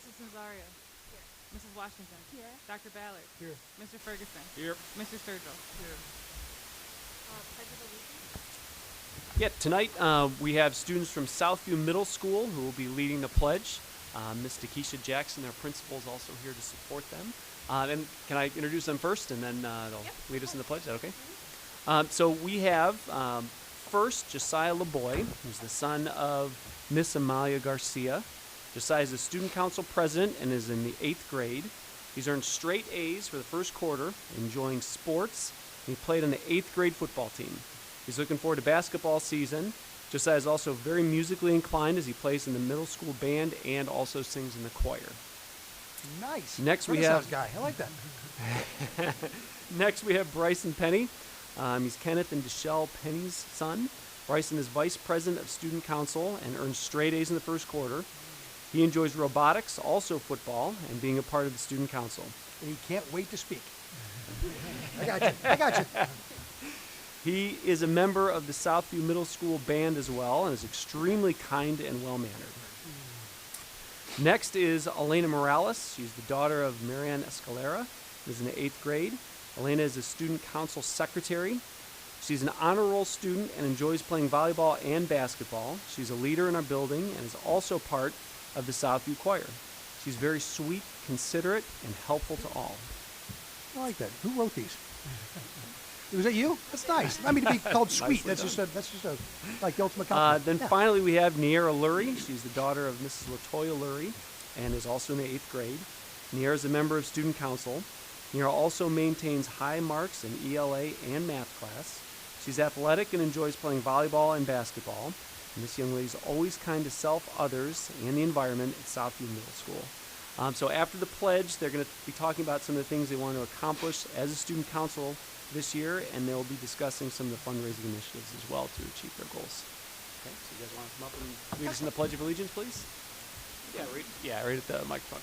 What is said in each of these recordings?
Mrs. Nazario. Here. Mrs. Washington. Here. Dr. Ballard. Here. Mr. Ferguson. Here. Mr. Sturgill. Here. Pledge of Allegiance. Yeah, tonight we have students from Southview Middle School who will be leading the pledge. Ms. Takesha Jackson, their principal, is also here to support them. And can I introduce them first, and then they'll lead us in the pledge? Is that okay? So we have first Josiah LeBoy, who's the son of Miss Amalia Garcia. Josiah is the student council president and is in the 8th grade. He's earned straight A's for the first quarter, enjoying sports. He played on the 8th grade football team. He's looking forward to basketball season. Josiah is also very musically inclined as he plays in the middle school band and also sings in the choir. Nice. Next we have guy. I like that. Next we have Bryson Penny. He's Kenneth and Deshelle Penny's son. Bryson is vice president of student council and earned straight A's in the first quarter. He enjoys robotics, also football, and being a part of the student council. And he can't wait to speak. I got you. He is a member of the Southview Middle School band as well and is extremely kind and well-mannered. Next is Elena Morales. She's the daughter of Marianne Escalera, who is in the 8th grade. Elena is a student council secretary. She's an honor roll student and enjoys playing volleyball and basketball. She's a leader in our building and is also part of the Southview Choir. She's very sweet, considerate, and helpful to all. I like that. Who wrote these? Was that you? That's nice. I mean, to be called sweet. That's just a like the ultimate compliment. Then finally we have Niera Lurie. She's the daughter of Mrs. Latoya Lurie and is also in the 8th grade. Niera is a member of student council. Niera also maintains high marks in ELA and math class. She's athletic and enjoys playing volleyball and basketball. And this young lady is always kind to self, others, and the environment at Southview Middle School. So after the pledge, they're going to be talking about some of the things they want to accomplish as a student council this year, and they'll be discussing some of the fundraising initiatives as well to achieve their goals. Okay, so you guys want to come up and lead us in the Pledge of Allegiance, please? Yeah, right at the microphone.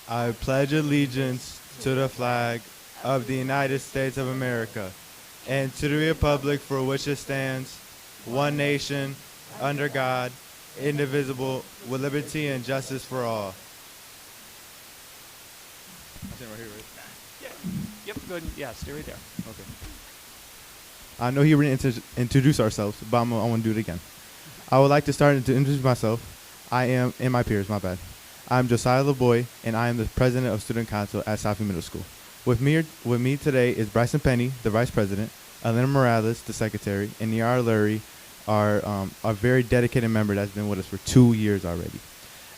I pledge allegiance to the flag of the United States of America and to the republic for which it stands, one nation, under God, indivisible, with liberty and justice for all. Yep, go ahead. Yeah, stay right there. Okay. I know he already introduced ourselves, but I want to do it again. I would like to start to introduce myself. I am, and my peers, my bad. I'm Josiah LeBoy, and I am the president of student council at Southview Middle School. With me today is Bryson Penny, the vice president, Elena Morales, the secretary, and Niara Lurie, our a very dedicated member that's been with us for 2 years already.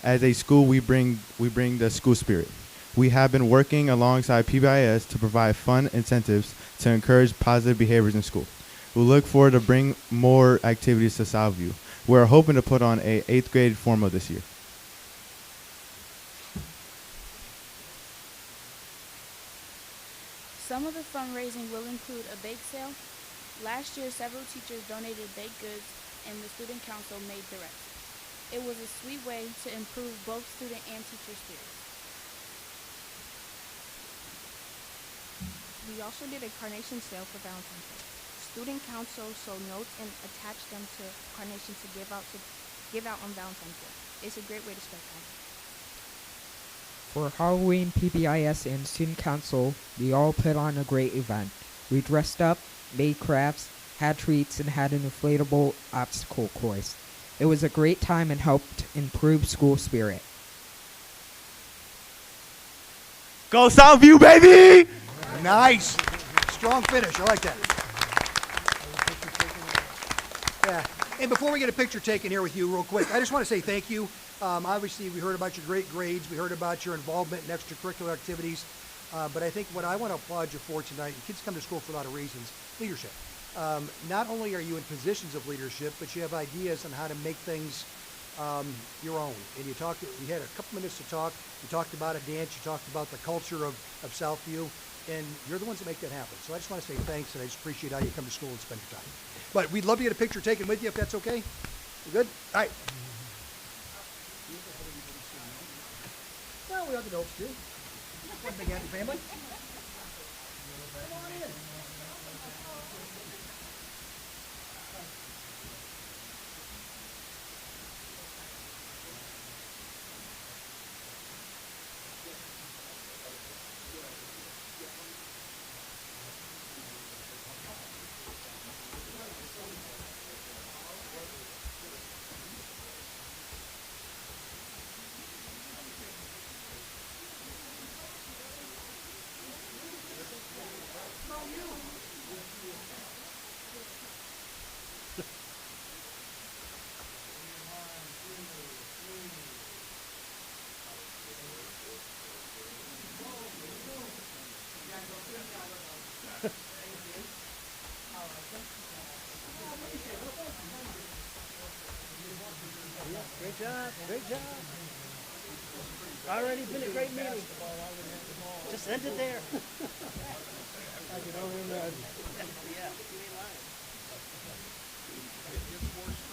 As a school, we bring the school spirit. We have been working alongside PBIS to provide fun incentives to encourage positive behaviors in school. We look forward to bring more activities to Southview. We're hoping to put on a 8th grade formal this year. Some of the fundraising will include a bake sale. Last year, several teachers donated baked goods, and the student council made the rest. It was a sweet way to improve both student and teacher spirits. We also did a carnation sale for Valentine's Day. Student council sold notes and attached them to carnations to give out on Valentine's Day. It's a great way to spend time. For Halloween, PBIS and student council, we all put on a great event. We dressed up, made crafts, had treats, and had an inflatable obstacle course. It was a great time and helped improve school spirit. Go Southview, baby! Nice. Strong finish. I like that. Yeah. And before we get a picture taken here with you real quick, I just want to say thank you. Obviously, we heard about your great grades. We heard about your involvement in extracurricular activities. But I think what I want to applaud you for tonight, kids come to school for a lot of reasons, leadership. Not only are you in positions of leadership, but you have ideas on how to make things your own. And you had a couple minutes to talk. You talked about a dance. You talked about the culture of Southview. And you're the ones that make that happen. So I just want to say thanks, and I just appreciate how you come to school and spend your time. But we'd love to get a picture taken with you if that's okay. You good? All right. Well, we have the notes too. One big happy family. Great job, great job. Already been a great meeting. Just end it there.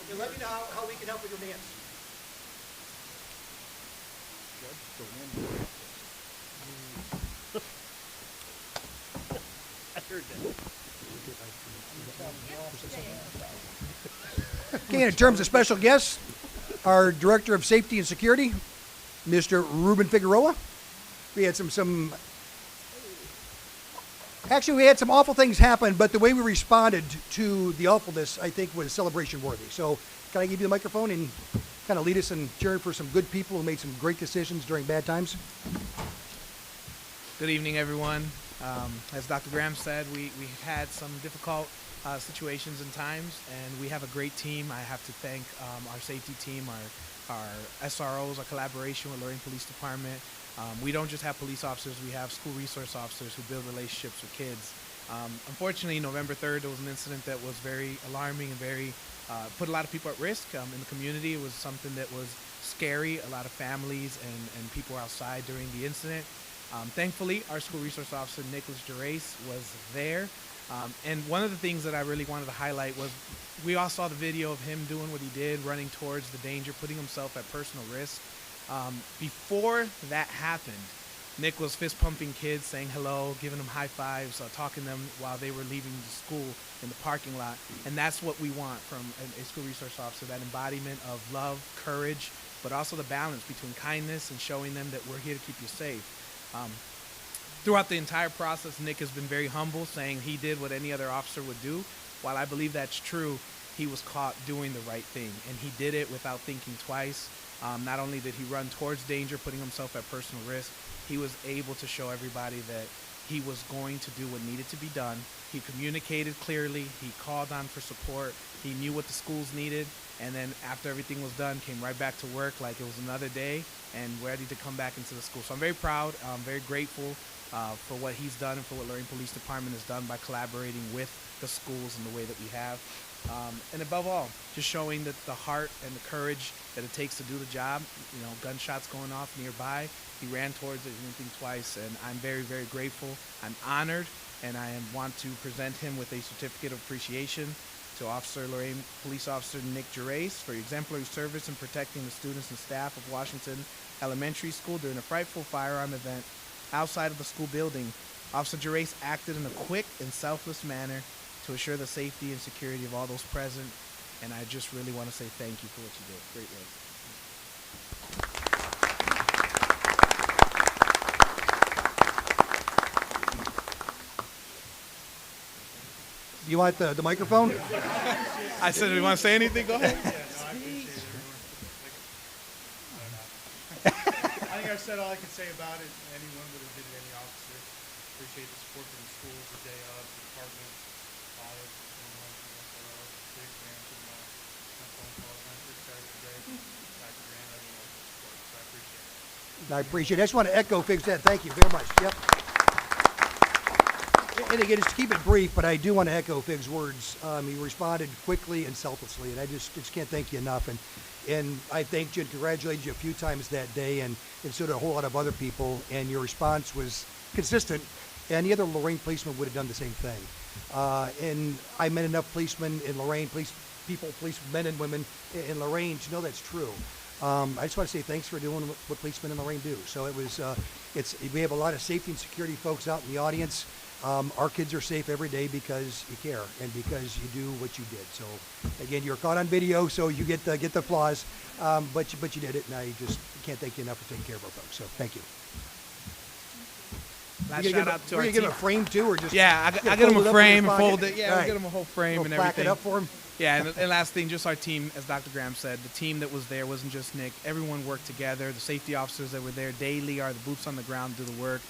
And let me know how we can help with your dance. I heard that. Okay, and in terms of special guests, our Director of Safety and Security, Mr. Ruben Figueroa. We had actually we had some awful things happen, but the way we responded to the awfulness, I think, was celebration worthy. So can I give you the microphone and kind of lead us in cheering for some good people who made some great decisions during bad times? Good evening, everyone. As Dr. Graham said, we had some difficult situations and times, and we have a great team. I have to thank our safety team, our SROs, our collaboration with Lorain Police Department. We don't just have police officers, we have school resource officers who build relationships with kids. Unfortunately, November 3rd, there was an incident that was very alarming and very put a lot of people at risk in the community. It was something that was scary. A lot of families and people were outside during the incident. Thankfully, our school resource officer, Nicholas Gerace, was there. And one of the things that I really wanted to highlight was we all saw the video of him doing what he did, running towards the danger, putting himself at personal risk. Before that happened, Nick was fist pumping kids, saying hello, giving them high fives, talking to them while they were leaving the school in the parking lot. And that's what we want from a school resource officer, that embodiment of love, courage, but also the balance between kindness and showing them that we're here to keep you safe. Throughout the entire process, Nick has been very humble, saying he did what any other officer would do. While I believe that's true, he was caught doing the right thing, and he did it without thinking twice. Not only did he run towards danger, putting himself at personal risk, he was able to show everybody that he was going to do what needed to be done. He communicated clearly, he called on for support, he knew what the schools needed, and then after everything was done, came right back to work like it was another day and ready to come back into the school. So I'm very proud, I'm very grateful for what he's done and for what Lorain Police Department has done by collaborating with the schools in the way that we have. And above all, just showing that the heart and the courage that it takes to do the job. You know, gunshots going off nearby. He ran towards it, didn't think twice, and I'm very, very grateful. I'm honored, and I want to present him with a certificate of appreciation to Lorain Police Officer Nick Gerace for exemplary service in protecting the students and staff of Washington Elementary School during a frightful firearm event outside of the school building. Officer Gerace acted in a quick and selfless manner to assure the safety and security of all those present, and I just really want to say thank you for what you did. Great work. Do you want the microphone? I said, do you want to say anything? Go ahead. I think I've said all I can say about it. Anyone would have been any officer. Appreciate the support from the schools, the day of, the department, Olive, big grants, and my phone calls, and I'm excited today. Dr. Grant, everyone else support, so I appreciate it. I appreciate it. I just want to echo Fig's that. Thank you very much. Yep. And again, just to keep it brief, but I do want to echo Fig's words. He responded quickly and selflessly, and I just can't thank you enough. And I thanked you and congratulated you a few times that day, and so did a whole lot of other people, and your response was consistent. Any other Lorain policeman would have done the same thing. And I met enough policemen in Lorain, policemen and women in Lorain to know that's true. I just want to say thanks for doing what policemen in Lorain do. So it was, we have a lot of safety and security folks out in the audience. Our kids are safe every day because you care and because you do what you did. So again, you're caught on video, so you get the applause, but you did it, and I just can't thank you enough for taking care of our folks. So thank you. Last shout out to our team. Give him a frame too, or just I get him a frame and fold it. Yeah, we'll get him a whole frame and plaque everything. it up for him. Yeah, and last thing, just our team, as Dr. Graham said, the team that was there wasn't just Nick. Everyone worked together. The safety officers that were there daily are the boots on the ground, do the work.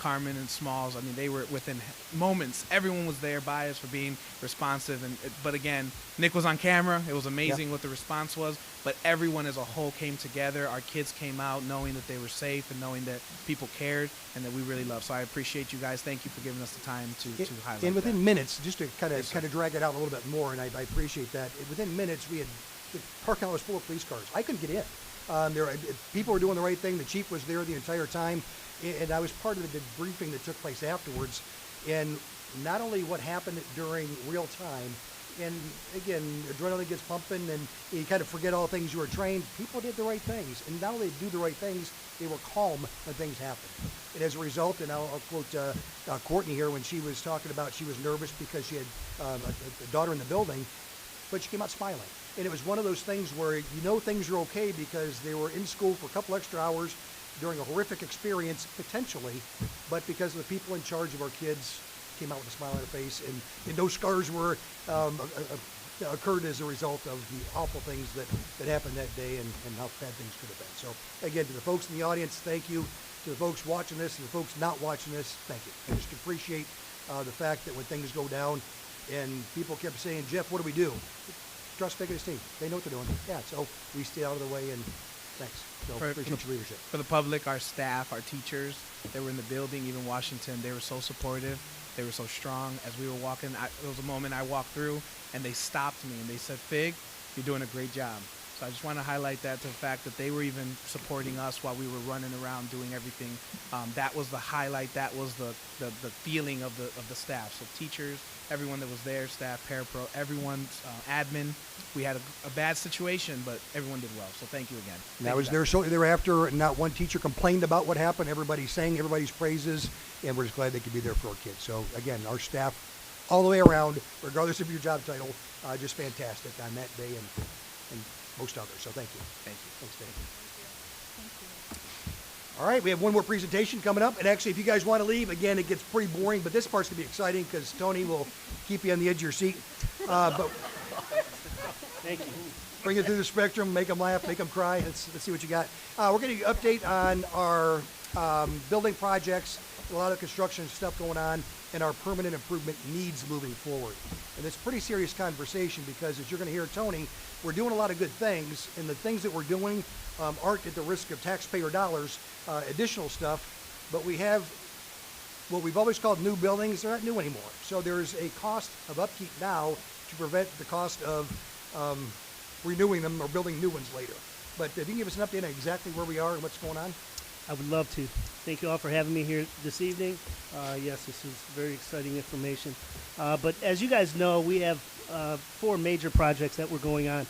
Carmen and Smalls, I mean, they were within moments. Everyone was there by us for being responsive. But again, Nick was on camera. It was amazing what the response was. But everyone as a whole came together. Our kids came out knowing that they were safe and knowing that people cared and that we really loved. So I appreciate you guys. Thank you for giving us the time to highlight And within that. minutes, just to kind of drag it out a little bit more, and I appreciate that. Within minutes, the parking lot was full of police cars. I couldn't get in. People were doing the right thing. The chief was there the entire time. And I was part of the debriefing that took place afterwards, and not only what happened during real time, and again, adrenaline gets pumping, and you kind of forget all the things you were trained. People did the right things, and not only do the right things, they were calm when things happened. And as a result, and I'll quote Courtney here when she was talking about she was nervous because she had a daughter in the building, but she came out smiling. And it was one of those things where you know things are okay because they were in school for a couple extra hours during a horrific experience, potentially, but because the people in charge of our kids came out with a smile on their face, and those scars were occurred as a result of the awful things that happened that day and how bad things could have been. So again, to the folks in the audience, thank you. To the folks watching this and the folks not watching this, thank you. I just appreciate the fact that when things go down and people kept saying, Jeff, what do we do? Trust Nick and his team. They know what they're doing. Yeah, so we stay out of the way, and thanks. So appreciate your leadership. For the public, our staff, our teachers that were in the building, even Washington, they were so supportive. They were so strong. As we were walking, there was a moment I walked through, and they stopped me, and they said, Fig, you're doing a great job. So I just want to highlight that to the fact that they were even supporting us while we were running around doing everything. That was the highlight. That was the feeling of the staff. So teachers, everyone that was there, staff, parapro, everyone's admin. We had a bad situation, but everyone did well. So thank you again. And I was there shortly thereafter, and not one teacher complained about what happened. Everybody sang everybody's praises, and we're just glad they could be there for our kids. So again, our staff all the way around, regardless of your job title, just fantastic on that day and most others. So thank you. Thank you. Thanks, Dave. All right, we have one more presentation coming up. And actually, if you guys want to leave, again, it gets pretty boring, but this part's going to be exciting because Tony will keep you on the edge of your seat. But Thank you. bring it through the spectrum, make them laugh, make them cry. Let's see what you got. We're going to update on our building projects, a lot of construction stuff going on, and our permanent improvement needs moving forward. And it's a pretty serious conversation because, as you're going to hear Tony, we're doing a lot of good things, and the things that we're doing aren't at the risk of taxpayer dollars, additional stuff, but we have what we've always called new buildings. They're not new anymore. So there's a cost of upkeep now to prevent the cost of renewing them or building new ones later. But if you can give us an update on exactly where we are and what's going on. I would love to. Thank you all for having me here this evening. Yes, this is very exciting information. But as you guys know, we have 4 major projects that were going on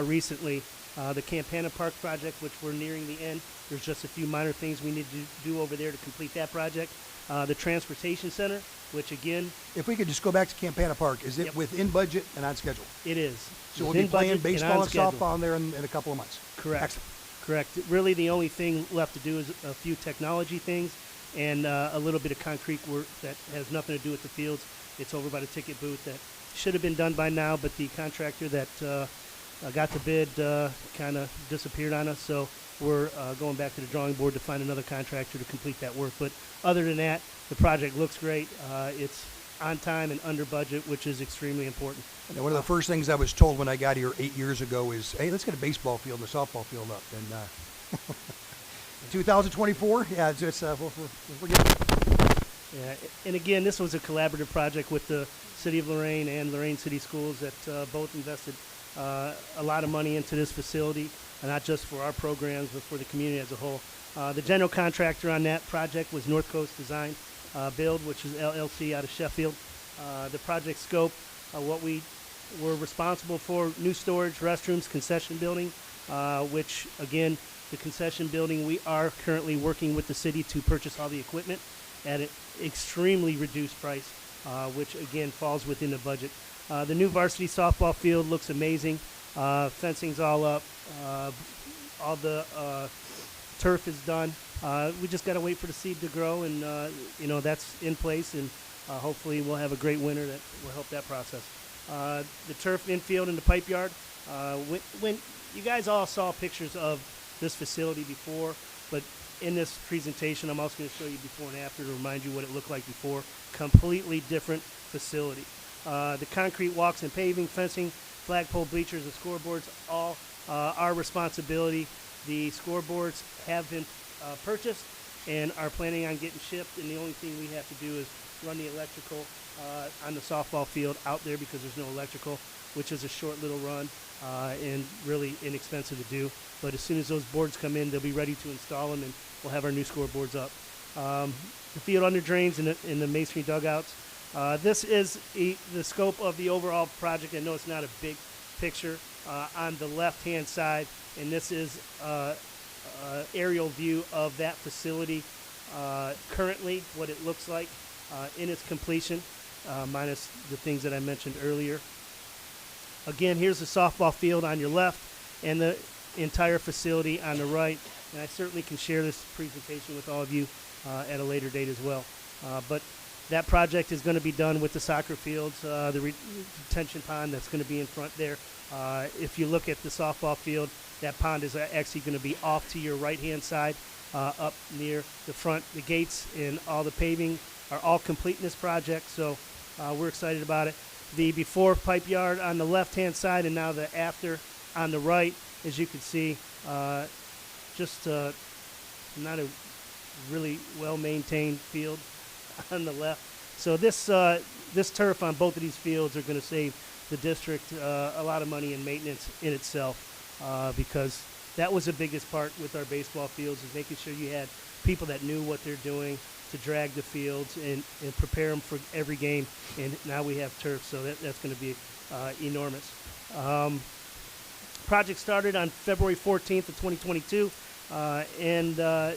recently. The Campana Park project, which we're nearing the end. There's just a few minor things we need to do over there to complete that project. The Transportation Center, which again... If we could just go back to Campana Park, is it within budget and on schedule? It is. So we'll be playing baseball and schedule. softball in there in a couple of months. Correct. Excellent. Correct. Really, the only thing left to do is a few technology things and a little bit of concrete work that has nothing to do with the fields. It's over by the ticket booth that should have been done by now, but the contractor that got the bid kind of disappeared on us. So we're going back to the drawing board to find another contractor to complete that work. But other than that, the project looks great. It's on time and under budget, which is extremely important. And one of the first things I was told when I got here 8 years ago is, hey, let's get a baseball field and a softball field up. And 2024, yeah, we're getting. Yeah, and again, this was a collaborative project with the City of Lorain and Lorain City Schools that both invested a lot of money into this facility, and not just for our programs, but for the community as a whole. The general contractor on that project was North Coast Design Build, which is LLC out of Sheffield. The project scope, what we were responsible for: new storage, restrooms, concession building, which again, the concession building, we are currently working with the city to purchase all the equipment at an extremely reduced price, which again falls within the budget. The new varsity softball field looks amazing. Fencing's all up. All the turf is done. We just got to wait for the seed to grow, and that's in place, and hopefully we'll have a great winter that will help that process. The turf infield in the pipe yard. When you guys all saw pictures of this facility before, but in this presentation, I'm also going to show you before and after to remind you what it looked like before. Completely different facility. The concrete walks and paving, fencing, flagpole, bleachers, and scoreboards, all our responsibility. The scoreboards have been purchased and are planning on getting shipped, and the only thing we have to do is run the electrical on the softball field out there because there's no electrical, which is a short little run and really inexpensive to do. But as soon as those boards come in, they'll be ready to install them, and we'll have our new scoreboards up. The field under drains in the masonry dugouts. This is the scope of the overall project. I know it's not a big picture on the left-hand side, and this is aerial view of that facility currently, what it looks like in its completion, minus the things that I mentioned earlier. Again, here's the softball field on your left and the entire facility on the right, and I certainly can share this presentation with all of you at a later date as well. But that project is going to be done with the soccer fields, the retention pond that's going to be in front there. If you look at the softball field, that pond is actually going to be off to your right-hand side, up near the front. The gates and all the paving are all complete in this project, so we're excited about it. The before pipe yard on the left-hand side and now the after on the right, as you can see, just not a really well-maintained field on the left. So this turf on both of these fields are going to save the district a lot of money in maintenance in itself, because that was the biggest part with our baseball fields, is making sure you had people that knew what they're doing to drag the fields and prepare them for every game. And now we have turf, so that's going to be enormous. Project started on February 14th of 2022, and the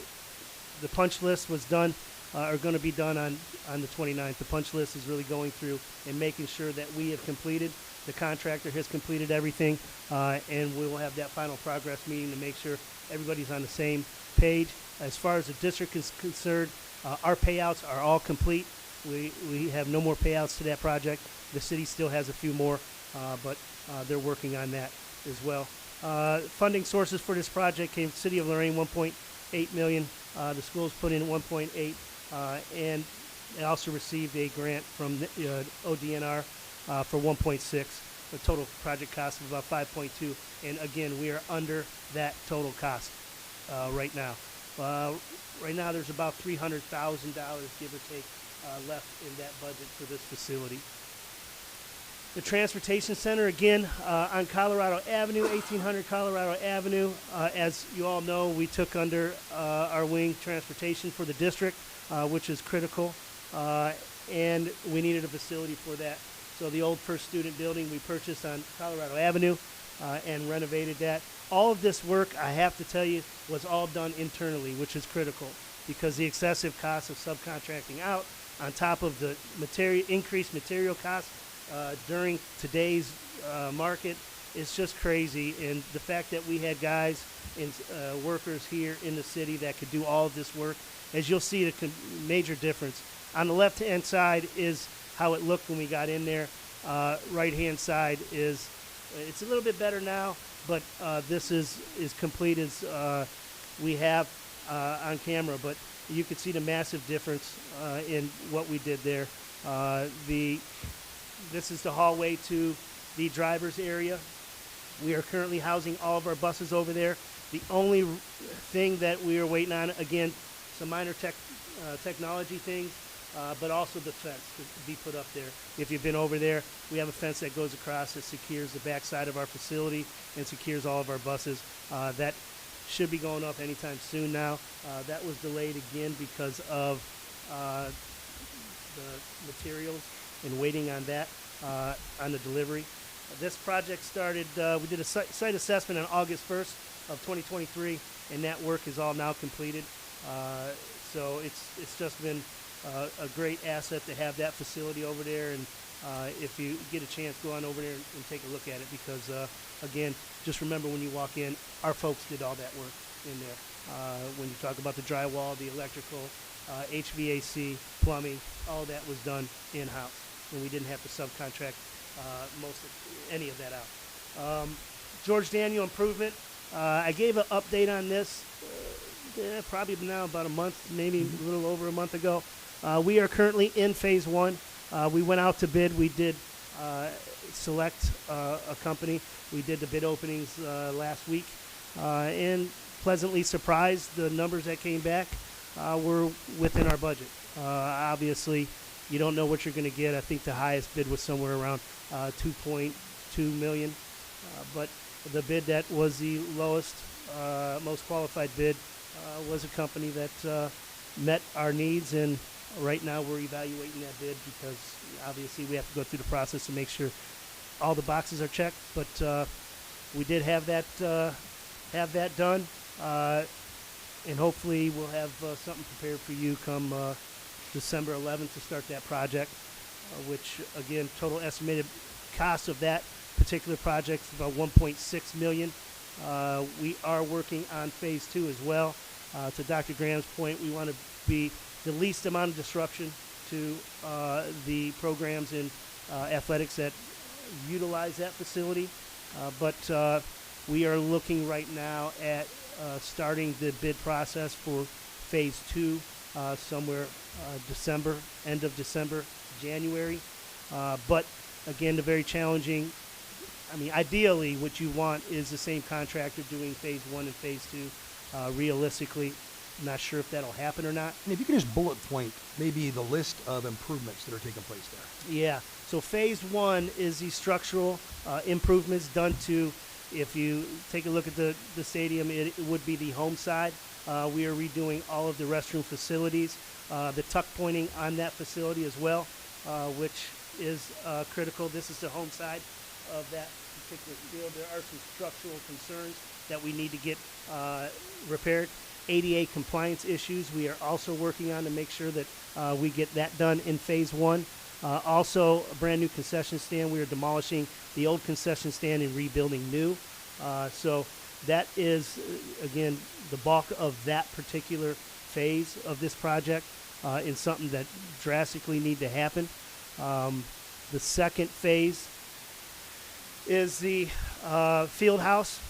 punch list was done, are going to be done on the 29th. The punch list is really going through and making sure that we have completed. The contractor has completed everything, and we will have that final progress meeting to make sure everybody's on the same page. As far as the district is concerned, our payouts are all complete. We have no more payouts to that project. The city still has a few more, but they're working on that as well. Funding sources for this project came from City of Lorain, $1.8 million. The schools put in $1.8, and they also received a grant from ODNR for $1.6. The total project cost of about $5.2, and again, we are under that total cost right now. Right now, there's about $300,000, give or take, left in that budget for this facility. The transportation center, again, on Colorado Avenue, 1800 Colorado Avenue. As you all know, we took under our wing transportation for the district, which is critical, and we needed a facility for that. So the old First Student building we purchased on Colorado Avenue and renovated that. All of this work, I have to tell you, was all done internally, which is critical, because the excessive cost of subcontracting out, on top of the increased material costs during today's market, is just crazy. And the fact that we had guys and workers here in the city that could do all of this work, as you'll see, the major difference. On the left-hand side is how it looked when we got in there. Right-hand side is, it's a little bit better now, but this is complete as we have on camera. But you can see the massive difference in what we did there. This is the hallway to the driver's area. We are currently housing all of our buses over there. The only thing that we are waiting on, again, some minor technology things, but also the fence to be put up there. If you've been over there, we have a fence that goes across that secures the backside of our facility and secures all of our buses. That should be going up anytime soon now. That was delayed again because of the materials and waiting on that, on the delivery. This project started, we did a site assessment on August 1st of 2023, and that work is all now completed. So it's just been a great asset to have that facility over there, and if you get a chance, go on over there and take a look at it, because again, just remember when you walk in, our folks did all that work in there. When you talk about the drywall, the electrical, HVAC, plumbing, all that was done in-house, and we didn't have to subcontract any of that out. George Daniel improvement. I gave an update on this probably now about a month, maybe a little over a month ago. We are currently in phase one. We went out to bid. We did select a company. We did the bid openings last week, and pleasantly surprised. The numbers that came back were within our budget. Obviously, you don't know what you're going to get. I think the highest bid was somewhere around 2.2 million, but the bid that was the lowest, most qualified bid was a company that met our needs, and right now we're evaluating that bid, because obviously we have to go through the process to make sure all the boxes are checked. But we did have that done, and hopefully we'll have something prepared for you come December 11th to start that project, which again, total estimated cost of that particular project is about 1.6 million. We are working on phase two as well. To Dr. Graham's point, we want to be the least amount of disruption to the programs in athletics that utilize that facility. But we are looking right now at starting the bid process for phase two somewhere December, end of December, January. But again, the very challenging, ideally what you want is the same contractor doing phase one and phase two. Realistically, not sure if that'll happen or not. And if you can just bullet point maybe the list of improvements that are taking place there. Yeah. So phase one is the structural improvements done to, if you take a look at the stadium, it would be the home side. We are redoing all of the restroom facilities, the tuck pointing on that facility as well, which is critical. This is the home side of that particular field. There are some structural concerns that we need to get repaired. ADA compliance issues we are also working on to make sure that we get that done in phase one. Also, a brand new concession stand. We are demolishing the old concession stand and rebuilding new. So that is, again, the bulk of that particular phase of this project, and something that drastically need to happen. The second phase is the field house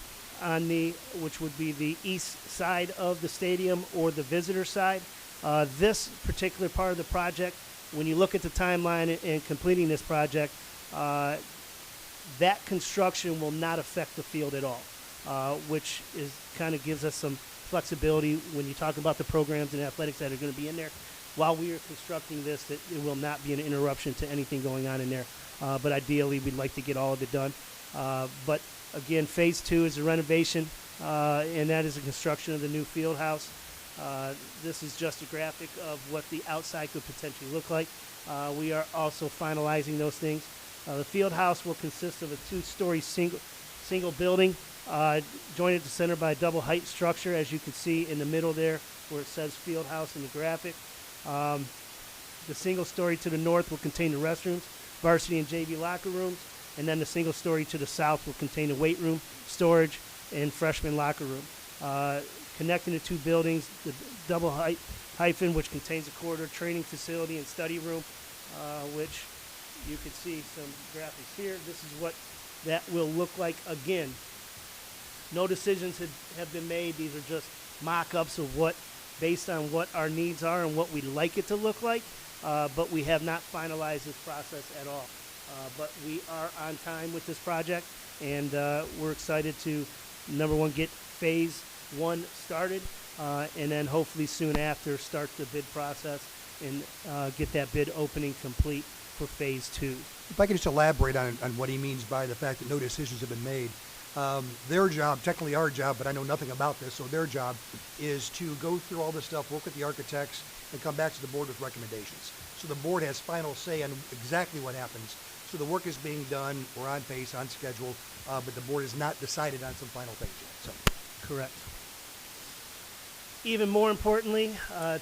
which would be the east side of the stadium or the visitor side. This particular part of the project, when you look at the timeline and completing this project, that construction will not affect the field at all, which is kind of gives us some flexibility when you talk about the programs and athletics that are going to be in there. While we are constructing this, that it will not be an interruption to anything going on in there. But ideally, we'd like to get all of it done. But again, phase two is a renovation, and that is the construction of the new field house. This is just a graphic of what the outside could potentially look like. We are also finalizing those things. The field house will consist of a two-story single building, joined at the center by a double height structure, as you can see in the middle there where it says field house in the graphic. The single story to the north will contain the restrooms, varsity and JV locker rooms, and then the single story to the south will contain the weight room, storage, and freshman locker room. Connecting the two buildings, the double hyphen, which contains a corridor, training facility, and study room, which you can see some graphics here. This is what that will look like. Again, no decisions have been made. These are just mock-ups of what, based on what our needs are and what we'd like it to look like, but we have not finalized this process at all. But we are on time with this project, and we're excited to, number one, get phase one started, and then hopefully soon after start the bid process and get that bid opening complete for phase two. If I could just elaborate on what he means by the fact that no decisions have been made. Their job, technically our job, but I know nothing about this, so their job is to go through all this stuff, work with the architects, and come back to the board with recommendations. So the board has final say on exactly what happens So the work is being done. We're on pace, on schedule, but the board has not decided on some final things yet. So. Correct. Even more importantly,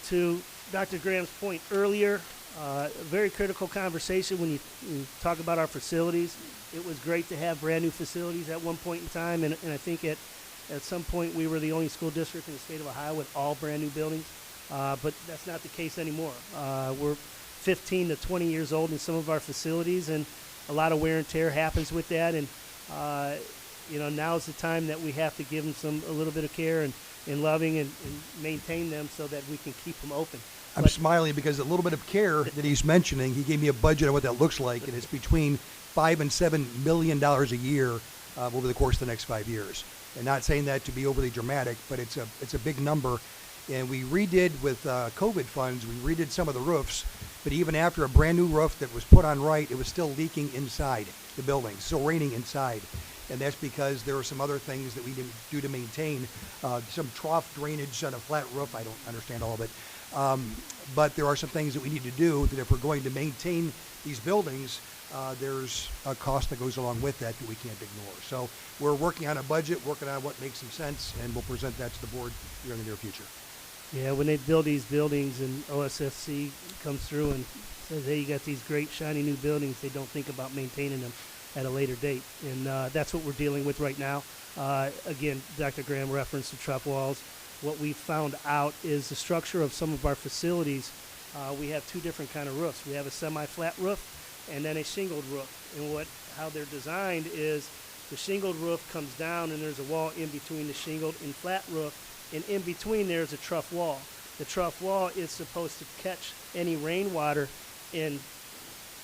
to Dr. Graham's point earlier, a very critical conversation when you talk about our facilities. It was great to have brand new facilities at one point in time, and I think at some point we were the only school district in the state of Ohio with all brand new buildings, but that's not the case anymore. We're 15 to 20 years old in some of our facilities, and a lot of wear and tear happens with that, and now's the time that we have to give them a little bit of care and loving and maintain them so that we can keep them open. I'm smiling because a little bit of care that he's mentioning, he gave me a budget on what that looks like, and it's between $5 and $7 million a year over the course of the next 5 years. And not saying that to be overly dramatic, but it's a big number. And we redid with COVID funds, we redid some of the roofs, but even after a brand new roof that was put on right, it was still leaking inside the building, still raining inside. And that's because there are some other things that we didn't do to maintain, some trough drainage on a flat roof. I don't understand all of it. But there are some things that we need to do that if we're going to maintain these buildings, there's a cost that goes along with that we can't ignore. So we're working on a budget, working on what makes some sense, and we'll present that to the board here in the near future. Yeah, when they build these buildings and OSFC comes through and says, hey, you got these great shiny new buildings, they don't think about maintaining them at a later date. And that's what we're dealing with right now. Again, Dr. Graham referenced the trough walls. What we found out is the structure of some of our facilities. We have two different kind of roofs. We have a semi-flat roof and then a shingled roof. And how they're designed is the shingled roof comes down and there's a wall in between the shingled and flat roof, and in between there's a trough wall. The trough wall is supposed to catch any rainwater and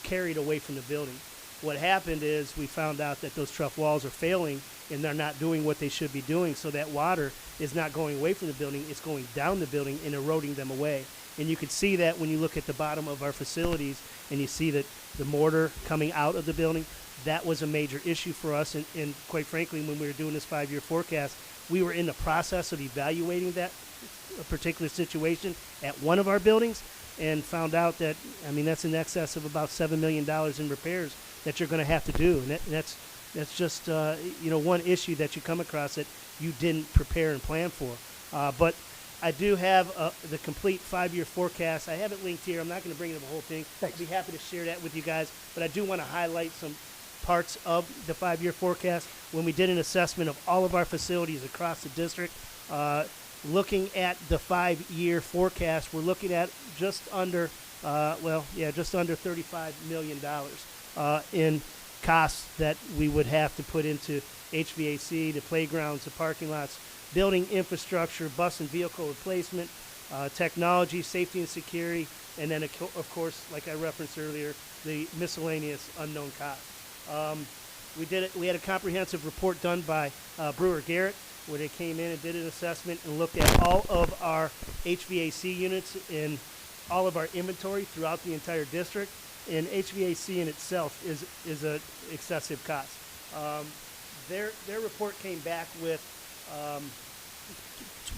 carry it away from the building. What happened is we found out that those trough walls are failing and they're not doing what they should be doing, so that water is not going away from the building, it's going down the building and eroding them away. And you can see that when you look at the bottom of our facilities and you see that the mortar coming out of the building. That was a major issue for us, and quite frankly, when we were doing this 5-year forecast, we were in the process of evaluating that particular situation at one of our buildings and found out that, that's in excess of about $7 million in repairs that you're going to have to do. And that's just, one issue that you come across that you didn't prepare and plan for. But I do have the complete 5-year forecast. I have it linked here. I'm not going to bring in the whole thing. Thanks. I'd be happy to share that with you guys. But I do want to highlight some parts of the 5-year forecast. When we did an assessment of all of our facilities across the district, looking at the 5-year forecast, we're looking at just under $35 million in costs that we would have to put into HVAC, the playgrounds, the parking lots, building infrastructure, bus and vehicle replacement, technology, safety and security, and then, of course, like I referenced earlier, the miscellaneous unknown costs. We had a comprehensive report done by Brewer Garrett, where they came in and did an assessment and looked at all of our HVAC units in all of our inventory throughout the entire district. And HVAC in itself is an excessive cost. Their report came back with a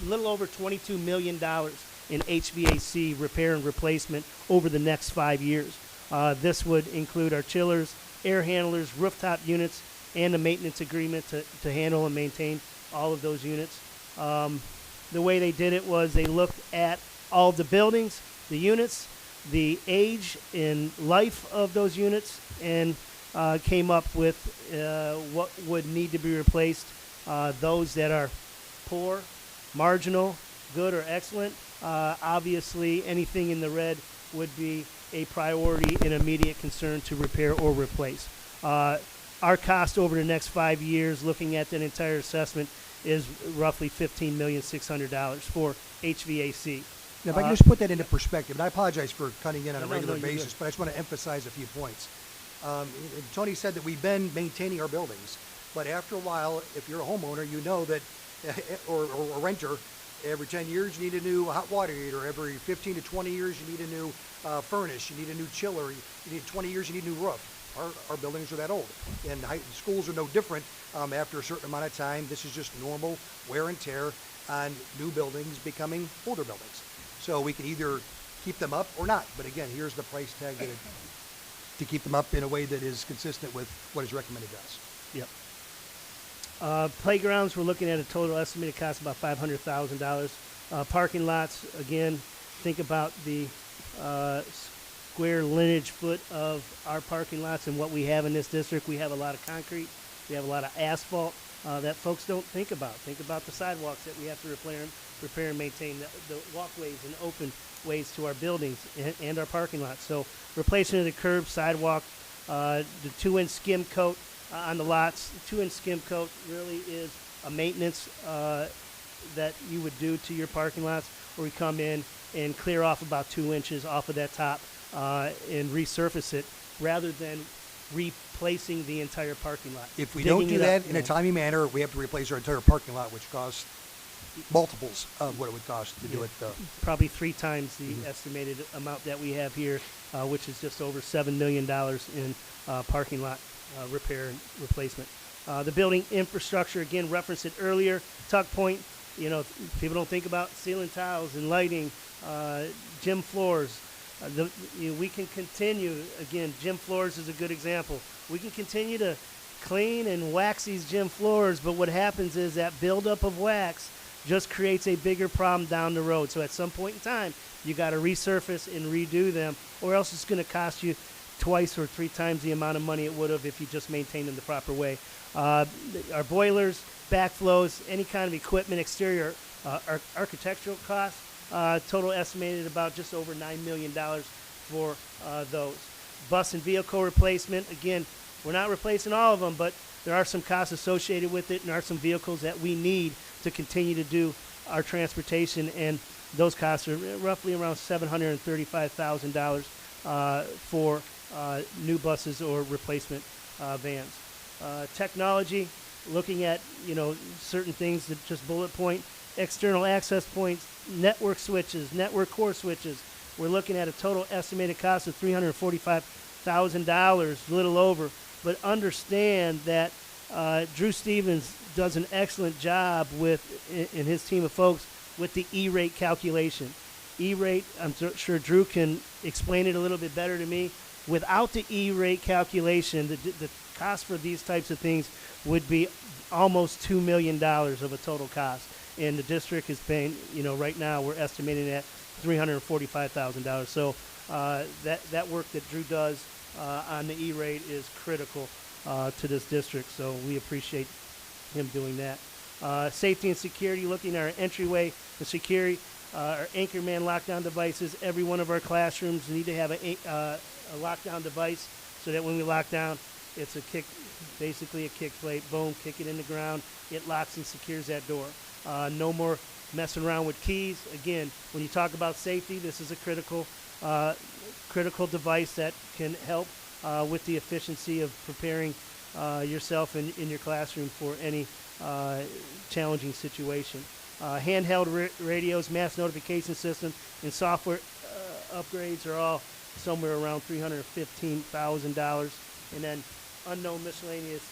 little over $22 million in HVAC repair and replacement over the next 5 years. This would include our chillers, air handlers, rooftop units, and a maintenance agreement to handle and maintain all of those units. The way they did it was they looked at all the buildings, the units, the age and life of those units, and came up with what would need to be replaced. Those that are poor, marginal, good, or excellent. Obviously, anything in the red would be a priority and immediate concern to repair or replace. Our cost over the next 5 years, looking at that entire assessment, is roughly $15,600,000 for HVAC. Now, if I can just put that into perspective, and I apologize for cutting in on a regular you're basis, good. but I just want to emphasize a few points. Tony said that we've been maintaining our buildings, but after a while, if you're a homeowner, you know that, or a renter, every 10 years you need a new hot water heater. Every 15 to 20 years you need a new furnace. You need a new chiller. You need 20 years you need a new roof. Our buildings are that old, and schools are no different. After a certain amount of time, this is just normal wear and tear on new buildings becoming older buildings. So we can either keep them up or not. But again, here's the price tag that to keep them up in a way that is consistent with what is recommended to us. Yep. Playgrounds, we're looking at a total estimated cost of about $500,000. Parking lots, again, think about the square lineage foot of our parking lots and what we have in this district. We have a lot of concrete. We have a lot of asphalt that folks don't think about. Think about the sidewalks that we have to repair and maintain, the walkways and open ways to our buildings and our parking lots. So replacement of the curb, sidewalk, the 2-inch skim coat on the lots. The 2-inch skim coat really is a maintenance that you would do to your parking lots, where we come in and clear off about 2 inches off of that top and resurface it, rather than replacing the entire parking lot. If we don't do that in a timely manner, we have to replace our entire parking lot, which costs multiples of what it would cost to do it. Probably 3 times the estimated amount that we have here, which is just over $7 million in parking lot repair and replacement. The building infrastructure, again, referenced it earlier. Tuck Point, people don't think about ceiling tiles and lighting, gym floors. We can continue, again, gym floors is a good example. We can continue to clean and wax these gym floors, but what happens is that buildup of wax just creates a bigger problem down the road. So at some point in time, you got to resurface and redo them, or else it's going to cost you 2 or 3 times the amount of money it would have if you just maintained them the proper way. Our boilers, backflows, any kind of equipment, exterior architectural costs, total estimated about just over $9 million for those. Bus and vehicle replacement, again, we're not replacing all of them, but there are some costs associated with it, and there are some vehicles that we need to continue to do our transportation, and those costs are roughly around $735,000 for new buses or replacement vans. Technology, looking at certain things that just bullet point, external access points, network switches, network core switches. We're looking at a total estimated cost of $345,000, a little over. But understand that Drew Stevens does an excellent job in his team of folks with the E-rate calculation. E-rate, I'm sure Drew can explain it a little bit better to me. Without the E-rate calculation, the cost for these types of things would be almost $2 million of a total cost. And the district is paying, right now we're estimating at $345,000. So that work that Drew does on the E-rate is critical to this district. So we appreciate him doing that. Safety and security, looking at our entryway, the security, our Anchorman lockdown devices. Every one of our classrooms need to have a lockdown device, so that when we lock down, it's basically a kick plate. Boom, kick it in the ground. It locks and secures that door. No more messing around with keys. Again, when you talk about safety, this is a critical device that can help with the efficiency of preparing yourself in your classroom for any challenging situation. Handheld radios, mass notification system, and software upgrades are all somewhere around $315,000. And then unknown miscellaneous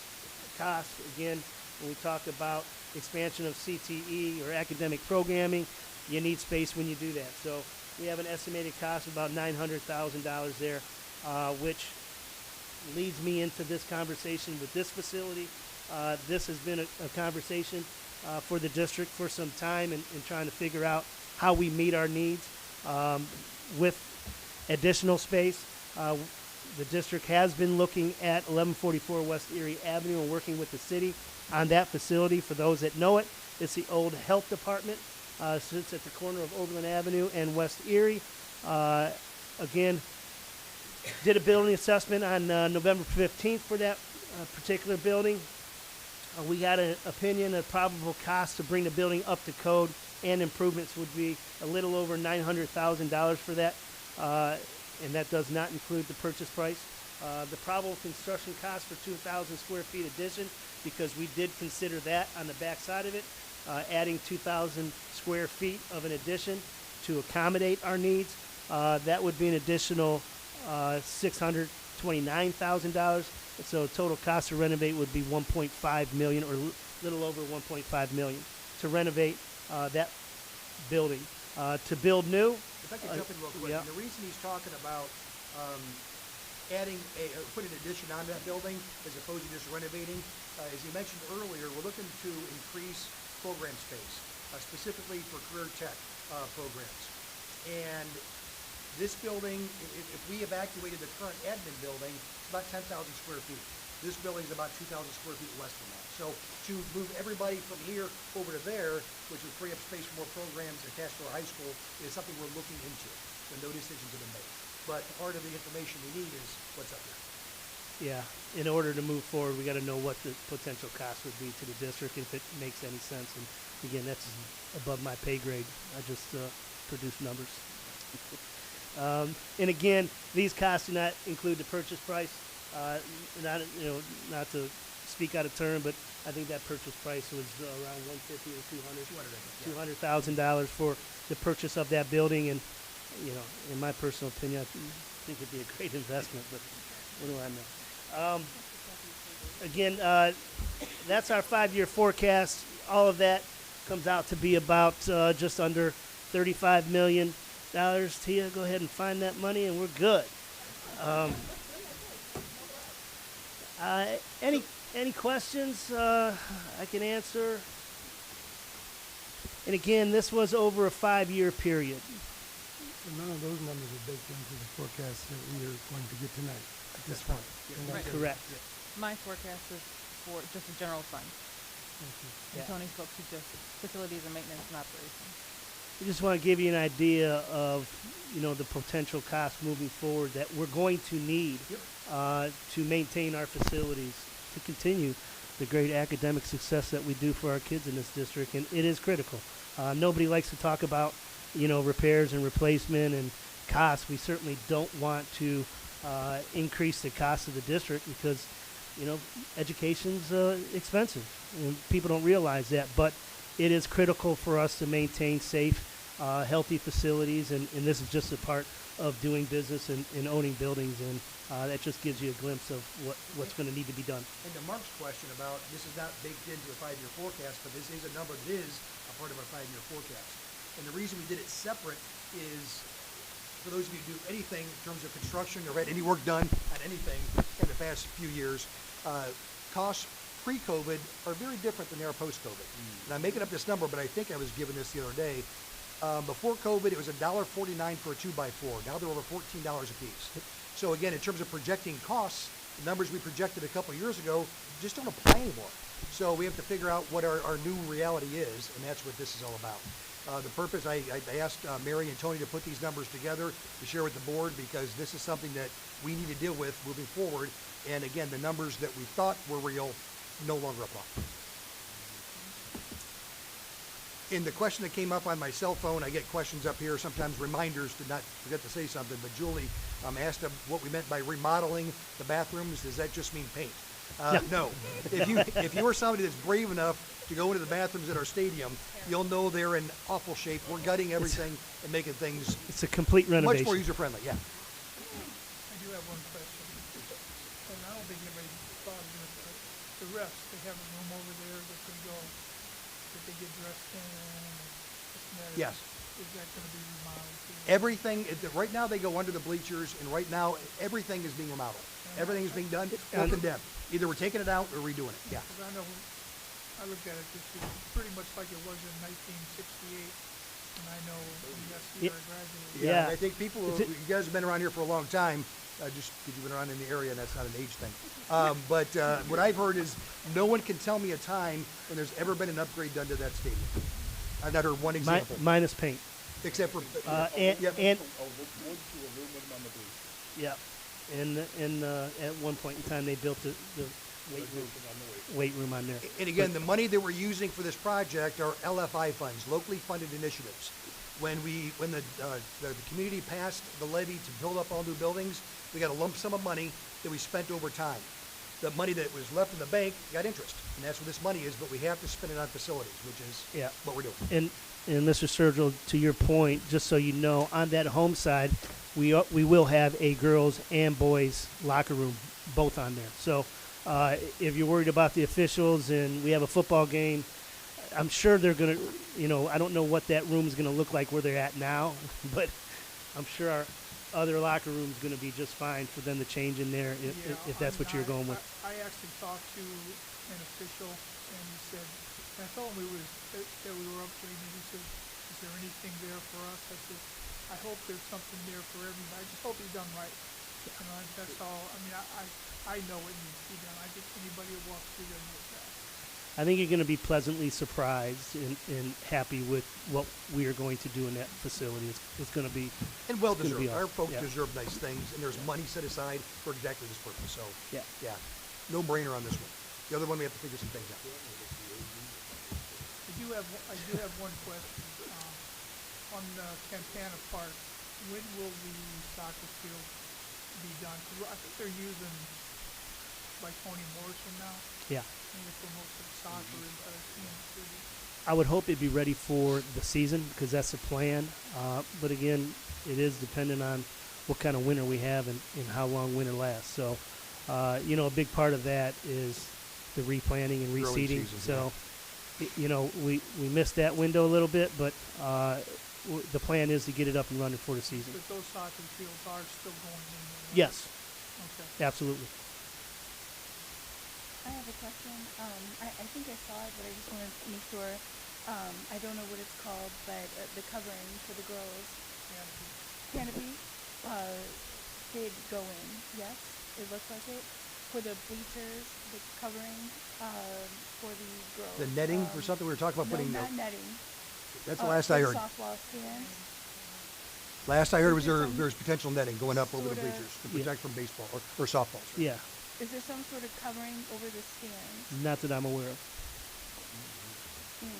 costs, again, when we talk about expansion of CTE or academic programming, you need space when you do that. So we have an estimated cost of about $900,000 there, which leads me into this conversation with this facility. This has been a conversation for the district for some time, and trying to figure out how we meet our needs with additional space. The district has been looking at 1144 West Erie Avenue and working with the city on that facility. For those that know it, it's the old health department. Sits at the corner of Overland Avenue and West Erie. Again, did a building assessment on November 15th for that particular building. We got an opinion of probable cost to bring the building up to code and improvements would be a little over $900,000 for that. And that does not include the purchase price. The probable construction cost for 2,000 square feet addition, because we did consider that on the back side of it, adding 2,000 square feet of an addition to accommodate our needs. That would be an additional $629,000. So total cost to renovate would be $1.5 million, or a little over $1.5 million to renovate that building. To build new, If I could jump in real quick, yeah. and the reason he's talking about putting an addition on that building as opposed to just renovating. As you mentioned earlier, we're looking to increase program space, specifically for career tech programs. And this building, if we evacuated the current admin building, it's about 10,000 square feet. This building is about 2,000 square feet less than that. So to move everybody from here over to there, which would free up space for more programs attached to our high school, is something we're looking into. So no decisions have been made. But part of the information we need is what's up here. Yeah, in order to move forward, we got to know what the potential cost would be to the district if it makes any sense. And again, that's above my pay grade. I just produce numbers. And again, these costs do not include the purchase price. Not to speak out of turn, but I think that purchase price was around $150 or $200,000 for the purchase of that building. And in my personal opinion, I think it'd be a great investment. But what do I know? Again, that's our 5-year forecast. All of that comes out to be about just under $35 million. Tia, go ahead and find that money, and we're good. Any questions I can answer? And again, this was over a 5-year period. None of those numbers are baked into the forecast that we are going to get tonight at this point. Right. Correct. My forecast is for just the general fund. And Yeah. Tony spoke to just facilities and maintenance and operations. I just want to give you an idea of, the potential cost moving forward that we're going to need to maintain our facilities, to continue the great academic success that we do for our kids in this district, and it is critical. Nobody likes to talk about, repairs and replacement and costs. We certainly don't want to increase the cost of the district because, education's expensive, and people don't realize that. But it is critical for us to maintain safe, healthy facilities, and this is just a part of doing business and owning buildings, and that just gives you a glimpse of what's going to need to be done. And to Mark's question about this is not baked into a 5-year forecast, but this is a number that is a part of our 5-year forecast. And the reason we did it separate is for those of you who do anything in terms of construction or had any work done on anything in the past few years, costs pre-COVID are very different than they are post-COVID. And I'm making up this number, but I think I was given this the other day. Before COVID, it was $1.49 for a 2x4. Now they're over $14 a piece. So again, in terms of projecting costs, the numbers we projected a couple years ago just don't apply anymore. So we have to figure out what our new reality is, and that's what this is all about. The purpose, I asked Mary and Tony to put these numbers together to share with the board because this is something that we need to deal with moving forward. And again, the numbers that we thought were real no longer apply. In the question that came up on my cell phone, I get questions up here, sometimes reminders to not forget to say something, but Julie asked what we meant by remodeling the bathrooms. Does that just mean paint? No. If you are somebody that's brave enough to go into the bathrooms at our stadium, you'll know they're in awful shape. We're gutting everything and making things It's a complete renovation. much more user-friendly, yeah. I do have one question, and I don't think anybody thought of this, but the refs, they have a room over there that can go, that they get dressed in, and this and that. Yes. Is that gonna be remodeled too? Everything, right now they go under the bleachers, and right now everything is being remodeled. Everything is being done or condemned. Either we're taking it out or redoing it, yeah. Because I know, I looked at it this year, pretty much like it was in 1968, and I know when that's the year I graduated. Yeah. I think people, you guys have been around here for a long time, just because you've been around in the area, and that's not an age thing. But what I've heard is no one can tell me a time when there's ever been an upgrade done to that stadium. I've not heard one example. Minus paint. Except for, And yep. and at one point in time they built the weight room on there. And again, the money that we're using for this project are LFI funds, locally funded initiatives. When the community passed the levy to build up all new buildings, we got a lump sum of money that we spent over time. The money that was left in the bank got interest, and that's where this money is, but we have to spend it on facilities, which is what we're doing. And Mr. Sturgill, to your point, just so you know, on that home side, we will have a girls and boys locker room both on there. So if you're worried about the officials and we have a football game, I'm sure they're going to, I don't know what that room is going to look like where they're at now, but I'm sure other locker room is going to be just fine for them to change in there if that's what you're going with. I actually talked to an official, and he said, and I told him that we were upgrading. He said, "Is there anything there for us?" I said, "I hope there's something there for everybody. I just hope it's done right." You know, that's all. I mean, I know it needs to be done. I think anybody that walks through there knows that. I think you're going to be pleasantly surprised and happy with what we are going to do in that facility. It's going to be And well it's gonna be deserved. Our awesome. folks Yeah. deserve nice things, and there's money set aside for exactly this purpose. So, Yeah. no brainer on this one. The other one, we have to figure some things out. I do have one question. On Campana Park, when will the soccer field be done? 'Cause I think they're using like Tony Morrison now. Yeah. I think that's where most of the soccer is out of Kansas City. I would hope it'd be ready for the season because that's the plan. But again, it is dependent on what kind of winter we have and how long winter lasts. So, a big part of that is the replanting and Growing reseeding. season, So, we missed that window a little bit, but the plan is to get it up and running for the season. But those soccer fields are still going in there, right? Yes, Okay. absolutely. I have a question. I think I saw it, but I just wanted to make sure. I don't know what it's called, but the covering for the girls canopy did go in. Yes, it looks like it. For the bleachers, the covering for the girls. The netting or something we were talking about No, putting. not netting. That's the last I for heard. Softball stands. Last I heard was Is there some there's potential netting going up over the sorta- bleachers to protect from baseball or softballs. Yeah, Is there some sort of covering over the stands? not that I'm aware of. Mm.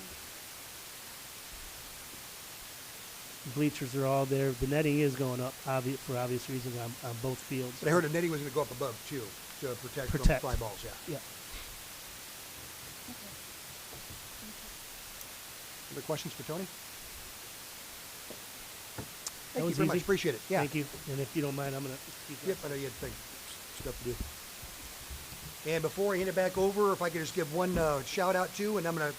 Bleachers are all there. The netting is going up for obvious reasons on both fields. But I heard the netting was going to go up above too to protect from Protect. fly balls. Yeah. Yeah. Other questions for Tony? That Thank you was very much. easy. Appreciate it. Yeah. Thank you. And if you don't mind, I'm going to speak up. Yep, I know you had things, stuff to do. And before I hand it back over, if I could just give one shout out to, and I'm going to,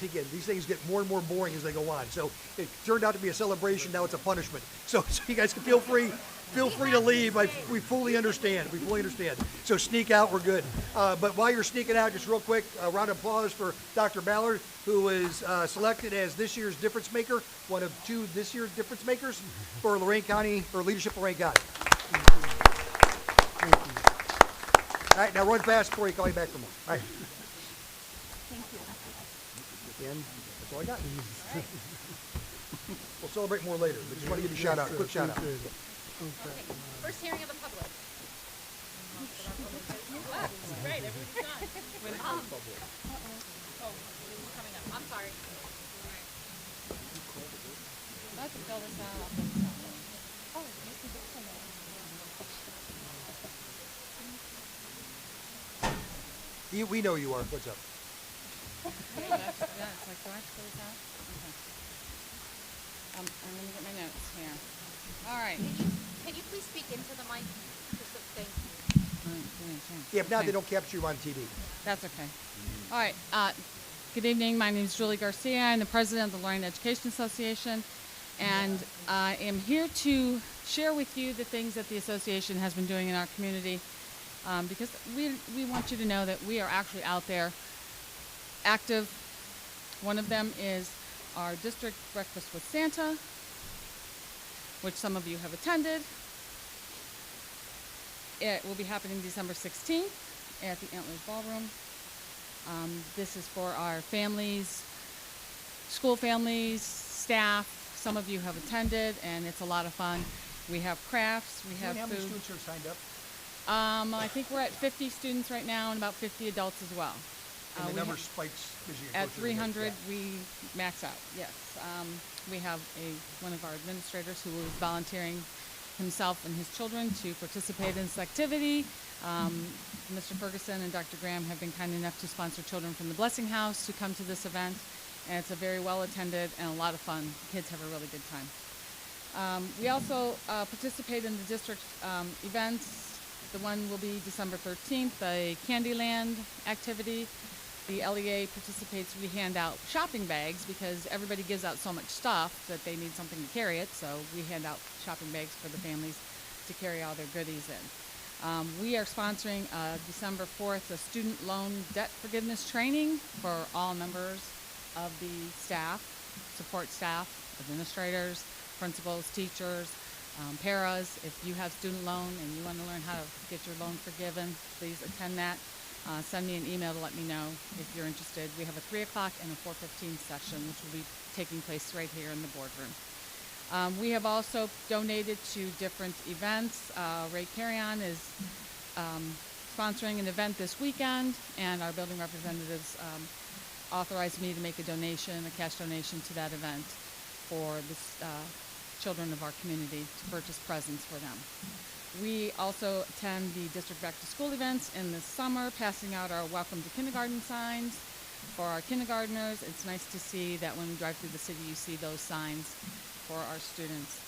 again, these things get more and more boring as they go on. So it turned out to be a celebration. Now it's a punishment. So you guys can feel free to leave. We fully understand. We fully understand. So sneak out. We're good. But while you're sneaking out, just real quick, a round of applause for Dr. Ballard, who was selected as this year's difference maker, one of two this year's difference makers for Lorain County, or Leadership Lorain County. All right, now run fast before you call you back for more. All right. Thank you. And that's all I got. We'll celebrate more later, but just want to give you a shout out, quick shout out. First hearing of the public. Wow, great, everybody's gone. Oh, this is coming up. I'm sorry. I'd like to fill this out. Oh, yes, we did come in. We know you are. What's up? Yeah, it's like, do I have to fill this out? Okay. I'm gonna get my notes here. All right. Can you please speak into the mic? Thank you. All right, give me a chance. Yeah, if not, Okay. they don't capture you on TV. That's okay. All right. Good evening. My name is Julie Garcia. I'm the president of the Lorain Education Association, and I am here to share with you the things that the association has been doing in our community, because we want you to know that we are actually out there active. One of them is our district breakfast with Santa, which some of you have attended. It will be happening December 16th at the Antlers Ballroom. This is for our families, school families, staff. Some of you have attended, and it's a lot of fun. We have crafts, we have How many food. students are signed up? I think we're at 50 students right now, and about 50 adults as well. And the we number ha- spikes as you get At closer to the next 300, step. we max out, yes. We have one of our administrators who is volunteering himself and his children to participate in this activity. Mr. Ferguson and Dr. Graham have been kind enough to sponsor children from the Blessing House to come to this event, and it's a very well attended and a lot of fun. Kids have a really good time. We also participate in the district events. The one will be December 13th, a Candyland activity. the LEA participates. We hand out shopping bags because everybody gives out so much stuff that they need something to carry it. So we hand out shopping bags for the families to carry all their goodies in. We are sponsoring December 4th a student loan debt forgiveness training for all members of the staff, support staff, administrators, principals, teachers, paras. If you have student loan and you want to learn how to get your loan forgiven, please attend that. Send me an email to let me know if you're interested. We have a 3 o'clock and a 4:15 session, which will be taking place right here in the boardroom. We have also donated to different events. Ray Carrion is sponsoring an event this weekend, and our building representatives authorized me to make a donation, a cash donation to that event for the children of our community to purchase presents for them. We also attend the district back to school events in the summer, passing out our welcome to kindergarten signs for our kindergartners. It's nice to see that when we drive through the city, you see those signs for our students.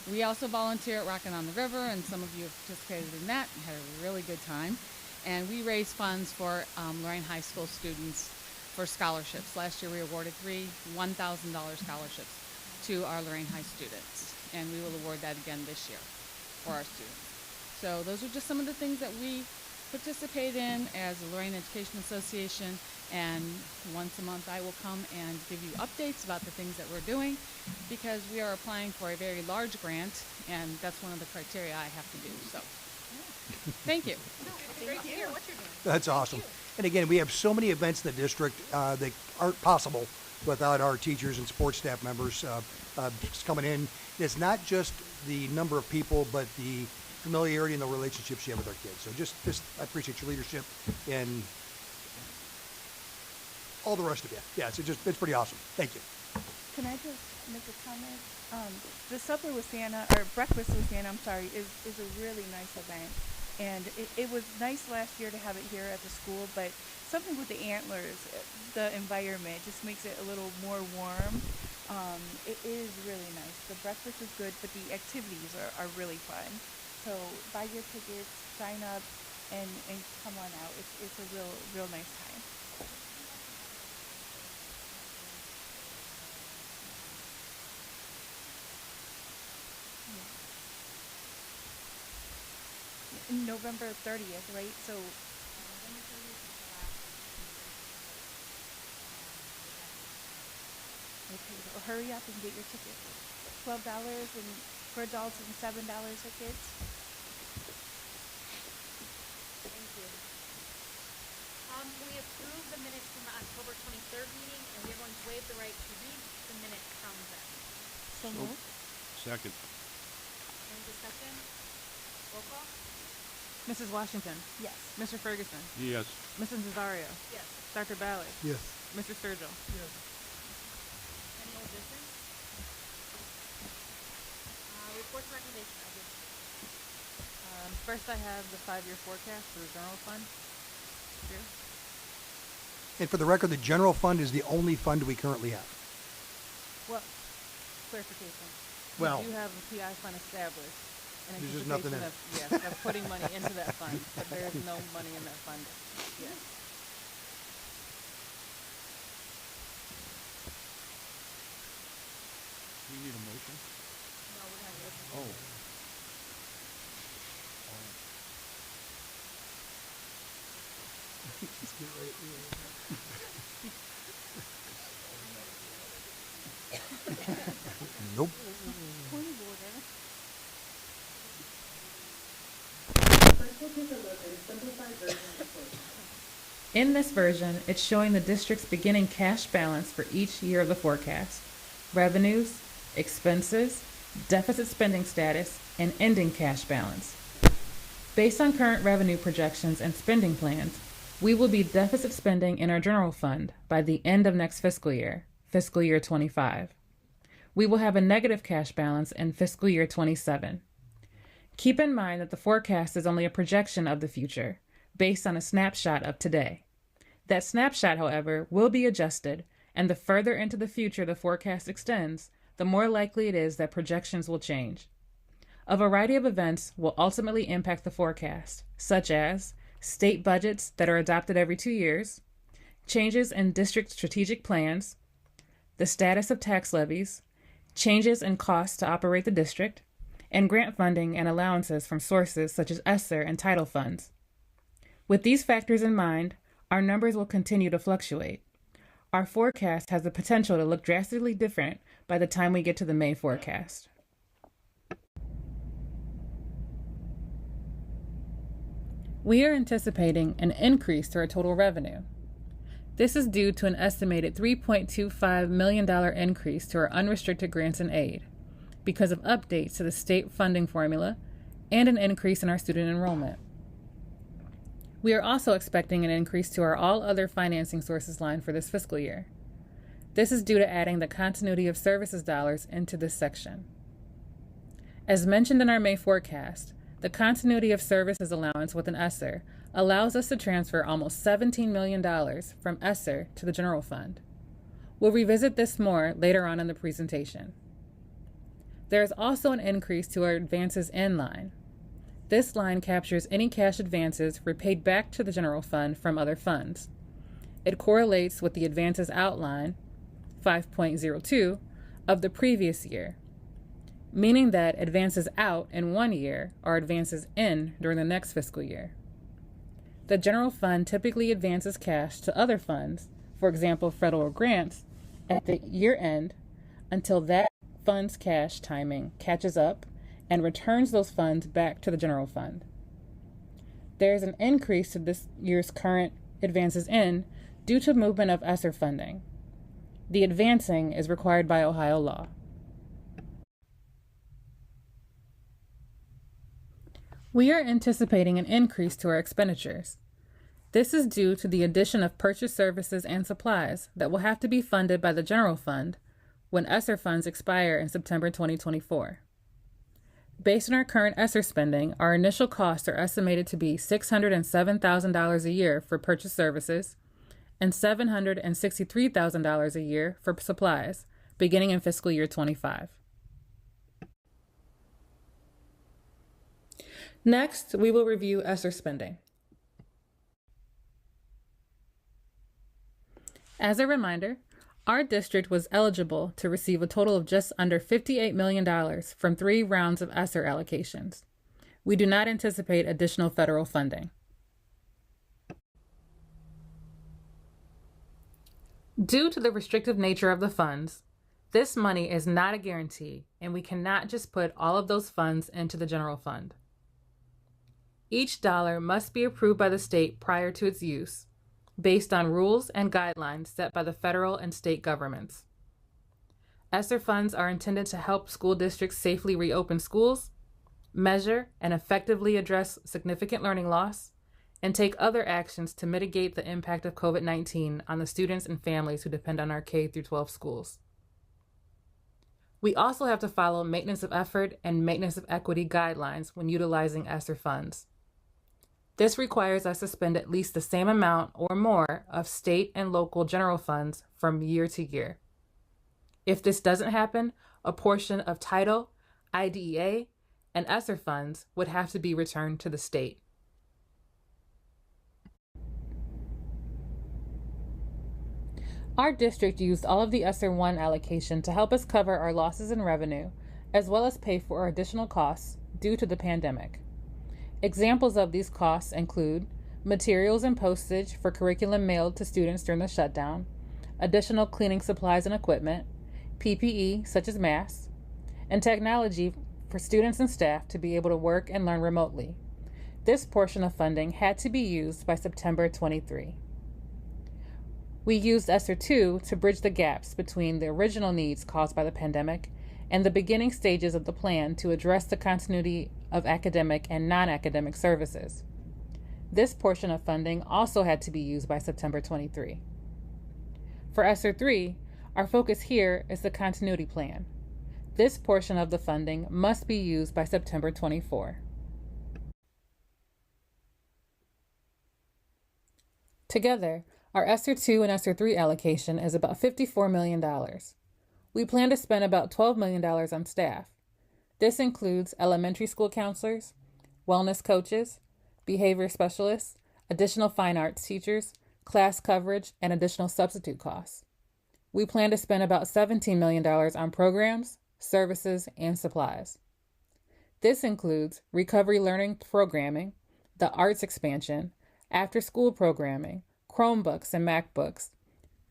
We also volunteer at Rockin' on the River, and some of you have participated in that and had a really good time. And we raise funds for Lorain High School students for scholarships. Last year we awarded 3 $1,000 scholarships to our Lorain High students, and we will award that again this year for our students. So those are just some of the things that we participate in as the Lorain Education Association, and once a month I will come and give you updates about the things that we're doing, because we are applying for a very large grant, and that's one of the criteria I have to do. So thank you. Great to hear what you're doing. That's awesome. And again, we have so many events in the district that aren't possible without our teachers and support staff members coming in. It's not just the number of people, but the familiarity and the relationships you have with our kids. So just I appreciate your leadership and all the rest of you. Yeah, it's pretty awesome. Thank you. Can I just make a comment? The supper with Santa, or breakfast with Santa, I'm sorry, is a really nice event. And it was nice last year to have it here at the school, but something with the antlers, the environment just makes it a little more warm. It is really nice. The breakfast is good, but the activities are really fun. So buy your tickets, sign up, and come on out. It's a real nice time. November 30th, right? So okay, so hurry up and get your tickets. $12 and for adults and $7 for kids. Thank you. We approved the minutes from the October 23rd meeting, and we are going to waive the right to read the minutes from them. So moved. Second. Any discussion? Roll call? Mrs. Washington, Yes. Mr. Ferguson, Yes. Mrs. Nazario, Yes. Dr. Ballard, Yes. Mr. Sturgill. Yes. Any old business? Reports and recommendations. I did. First, I have the 5-year forecast for the general fund here. And for the record, the general fund is the only fund we currently have. Well, clarification. Well- We do have a PI fund established in There's just nothing in anticipation of, yes, of putting money into that fund, but there is no money in that fund yet. We need a motion? No, we're gonna do it. Oh. Nope. Point of order. In this version, it's showing the district's beginning cash balance for each year of the forecast, revenues, expenses, deficit spending status, and ending cash balance. Based on current revenue projections and spending plans, we will be deficit spending in our general fund by the end of next fiscal year 25. We will have a negative cash balance in fiscal year 27. Keep in mind that the forecast is only a projection of the future, based on a snapshot of today. That snapshot, however, will be adjusted, and the further into the future the forecast extends, the more likely it is that projections will change. A variety of events will ultimately impact the forecast, such as state budgets that are adopted every 2 years, changes in district strategic plans, the status of tax levies, changes in costs to operate the district, and grant funding and allowances from sources such as ESSER and title funds. With these factors in mind, our numbers will continue to fluctuate. Our forecast has the potential to look drastically different by the time we get to the May forecast. We are anticipating an increase to our total revenue. This is due to an estimated $3.25 million increase to our unrestricted grants and aid because of updates to the state funding formula and an increase in our student enrollment. We are also expecting an increase to our all other financing sources line for this fiscal year. This is due to adding the continuity of services dollars into this section. As mentioned in our May forecast, the continuity of services allowance with an ESSER allows us to transfer almost $17 million from ESSER to the general fund. We'll revisit this more later on in the presentation. There is also an increase to our advances in line. This line captures any cash advances repaid back to the general fund from other funds. It correlates with the advances out line, 5.02, of the previous year, meaning that advances out in one year are advances in during the next fiscal year. The general fund typically advances cash to other funds, for example, federal grants, at the year end until that fund's cash timing catches up and returns those funds back to the general fund. There is an increase to this year's current advances in due to movement of ESSER funding. The advancing is required by Ohio law. We are anticipating an increase to our expenditures. This is due to the addition of purchased services and supplies that will have to be funded by the general fund when ESSER funds expire in September 2024. Based on our current ESSER spending, our initial costs are estimated to be $607,000 a year for purchased services and $763,000 a year for supplies, beginning in fiscal year 25. Next, we will review ESSER spending. As a reminder, our district was eligible to receive a total of just under $58 million from 3 rounds of ESSER allocations. We do not anticipate additional federal funding. Due to the restrictive nature of the funds, this money is not a guarantee, and we cannot just put all of those funds into the general fund. Each dollar must be approved by the state prior to its use, based on rules and guidelines set by the federal and state governments. ESSER funds are intended to help school districts safely reopen schools, measure and effectively address significant learning loss, and take other actions to mitigate the impact of COVID-19 on the students and families who depend on our K-12 schools. We also have to follow maintenance of effort and maintenance of equity guidelines when utilizing ESSER funds. This requires us to spend at least the same amount or more of state and local general funds from year to year. If this doesn't happen, a portion of title, IDEA, and ESSER funds would have to be returned to the state. Our district used all of the ESSER 1 allocation to help us cover our losses in revenue, as well as pay for our additional costs due to the pandemic. Examples of these costs include materials and postage for curriculum mailed to students during the shutdown, additional cleaning supplies and equipment, PPE such as masks, and technology for students and staff to be able to work and learn remotely. This portion of funding had to be used by September 23. We used ESSER 2 to bridge the gaps between the original needs caused by the pandemic and the beginning stages of the plan to address the continuity of academic and non-academic services. This portion of funding also had to be used by September 23. For ESSER 3, our focus here is the continuity plan. This portion of the funding must be used by September 24. Together, our ESSER 2 and ESSER 3 allocation is about $54 million. We plan to spend about $12 million on staff. This includes elementary school counselors, wellness coaches, behavior specialists, additional fine arts teachers, class coverage, and additional substitute costs. We plan to spend about $17 million on programs, services, and supplies. This includes recovery learning programming, the arts expansion, after-school programming, Chromebooks and MacBooks,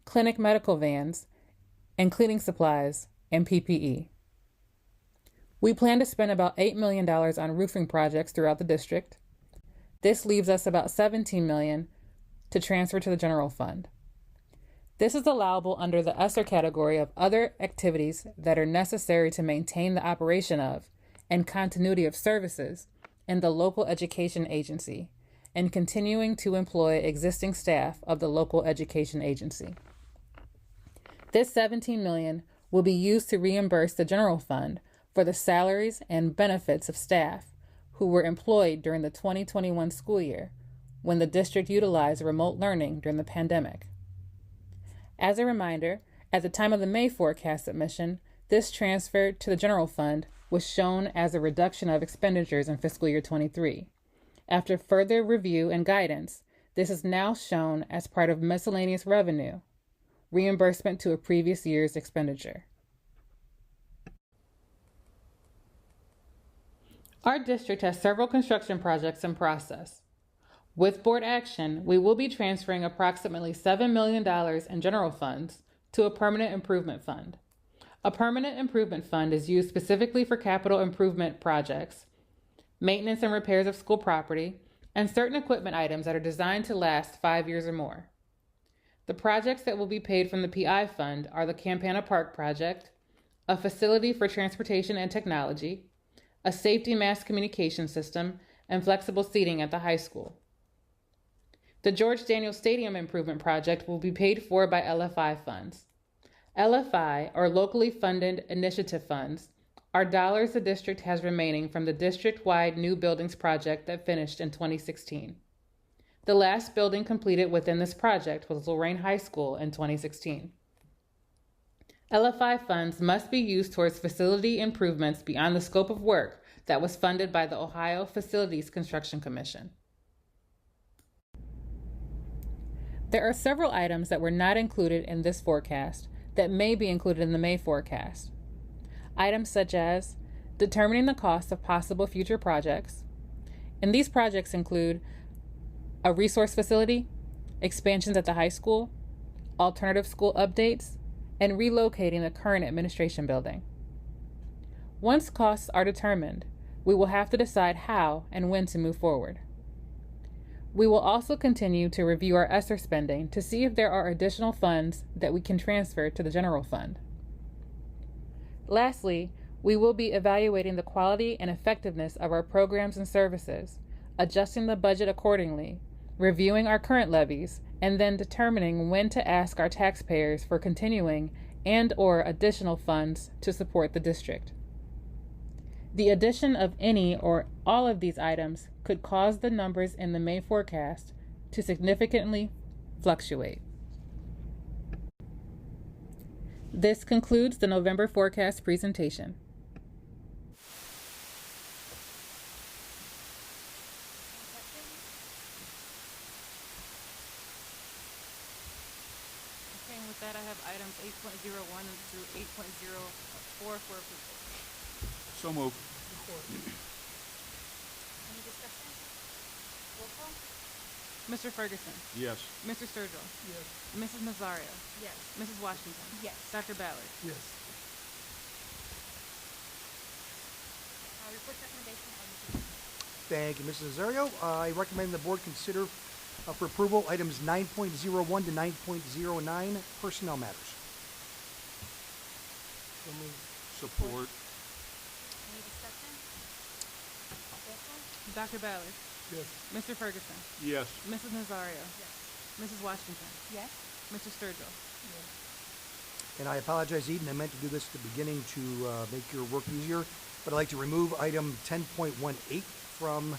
clinic medical vans, and cleaning supplies and PPE. We plan to spend about $8 million on roofing projects throughout the district. This leaves us about $17 million to transfer to the general fund. This is allowable under the ESSER category of other activities that are necessary to maintain the operation of and continuity of services in the local education agency and continuing to employ existing staff of the local education agency. This $17 million will be used to reimburse the general fund for the salaries and benefits of staff who were employed during the 2021 school year when the district utilized remote learning during the pandemic. As a reminder, at the time of the May forecast submission, this transfer to the general fund was shown as a reduction of expenditures in fiscal year 23. After further review and guidance, this is now shown as part of miscellaneous revenue, reimbursement to a previous year's expenditure. Our district has several construction projects in process. With board action, we will be transferring approximately $7 million in general funds to a permanent improvement fund. A permanent improvement fund is used specifically for capital improvement projects, maintenance and repairs of school property, and certain equipment items that are designed to last 5 years or more. The projects that will be paid from the PI fund are the Campana Park project, a facility for transportation and technology, a safety mass communication system, and flexible seating at the high school. The George Daniel Stadium Improvement Project will be paid for by LFI funds. LFI, or locally funded initiative funds, are dollars the district has remaining from the district-wide new buildings project that finished in 2016. The last building completed within this project was Lorain High School in 2016. LFI funds must be used towards facility improvements beyond the scope of work that was funded by the Ohio Facilities Construction Commission. There are several items that were not included in this forecast that may be included in the May forecast. Items such as determining the cost of possible future projects, and these projects include a resource facility, expansions at the high school, alternative school updates, and relocating the current administration building. Once costs are determined, we will have to decide how and when to move forward. We will also continue to review our ESSER spending to see if there are additional funds that we can transfer to the general fund. Lastly, we will be evaluating the quality and effectiveness of our programs and services, adjusting the budget accordingly, reviewing our current levies, and then determining when to ask our taxpayers for continuing and/or additional funds to support the district. The addition of any or all of these items could cause the numbers in the May forecast to significantly fluctuate. This concludes the November forecast presentation. Okay, and with that, I have items 8.01 through 8.04 for approval. So moved. Any discussion? Roll call? Mr. Ferguson. Yes. Mr. Sturgill. Yes. Mrs. Nazario. Yes. Mrs. Washington. Yes. Dr. Ballard. Yes. Report recommendation, items. Thank you, Mrs. Nazario. I recommend the board consider for approval items 9.01 to 9.09 personnel matters. So moved. Support. Any discussion? Roll call? Dr. Ballard. Yes. Mr. Ferguson. Yes. Mrs. Nazario. Yes. Mrs. Washington. Yes. Mr. Sturgill. And I apologize, Eden, I meant to do this at the beginning to make your work easier, but I'd like to remove item 10.18 from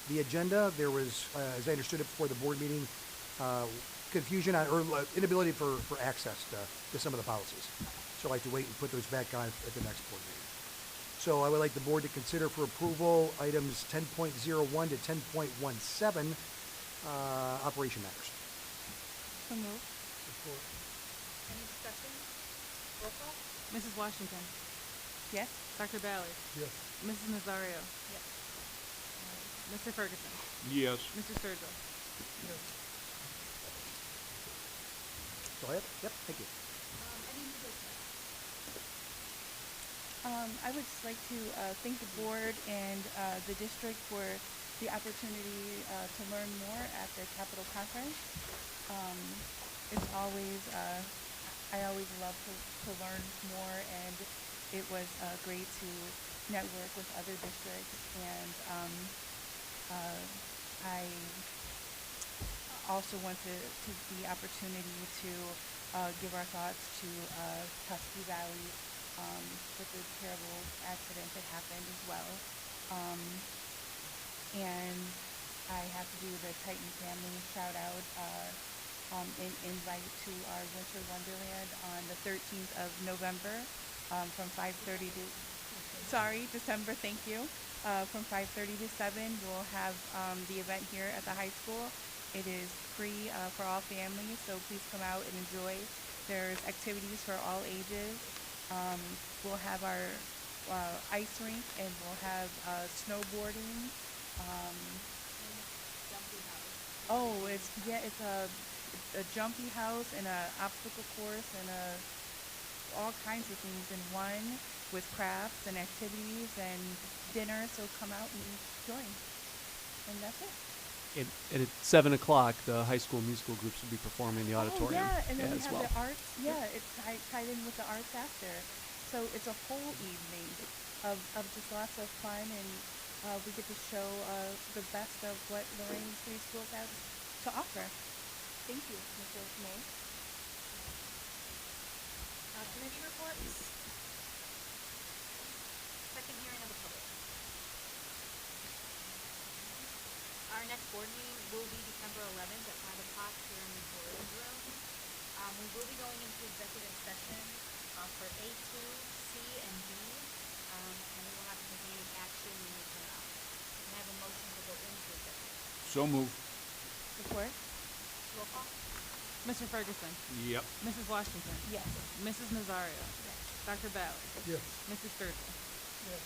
the agenda. There was, as I understood it before the board meeting, confusion on, or inability for access to some of the policies. So I'd like to wait and put those back on at the next board meeting. So I would like the board to consider for approval items 10.01 to 10.17, operation matters. So moved. Any discussion? Roll call? Mrs. Washington, Yes. Dr. Ballard, Yes. Mrs. Nazario, Yes. Mr. Ferguson, Yes. Mr. Sturgill. Go ahead. Yep, thank you. Any new business? I would just like to thank the board and the district for the opportunity to learn more at the Capitol Conference. It's always, I always love to learn more, and it was great to network with other districts, and I also want to the opportunity to give our thoughts to Tusky Valley with the terrible accident that happened as well. And I have to do the Titan family shout out and invite to our Winter Wonderland on the 13th of November from 5:30 to, sorry, December, thank you. From 5:30 to 7, we'll have the event here at the high school. It is free for all families, so please come out and enjoy. There's activities for all ages. We'll have our ice rink, and we'll have snowboarding. It's a jumpy house and a obstacle course and all kinds of things in one, with crafts and activities and dinner. So come out and join. And that's it. And at 7 o'clock, the high school musical groups will be performing in the auditorium. Oh, yeah, and then we as have well. the arts. Yeah, it's tied in with the arts after. So it's a whole evening of just lots of fun, and we get to show the best of what Lorain City Schools has to offer. Thank you, Mr. May. Committee reports? Second hearing of the public. Our next board meeting will be December 11th at 5 o'clock here in the board room. We will be going into executive session for A2, C, and D, and we will have to take any action when we come out. Can I have a motion to go into executive session? So move. Support? Roll call? Mr. Ferguson, Yep. Mrs. Washington, Yes. Mrs. Nazario, Dr. Ballard, Yes. Mr. Sturgill. Yes.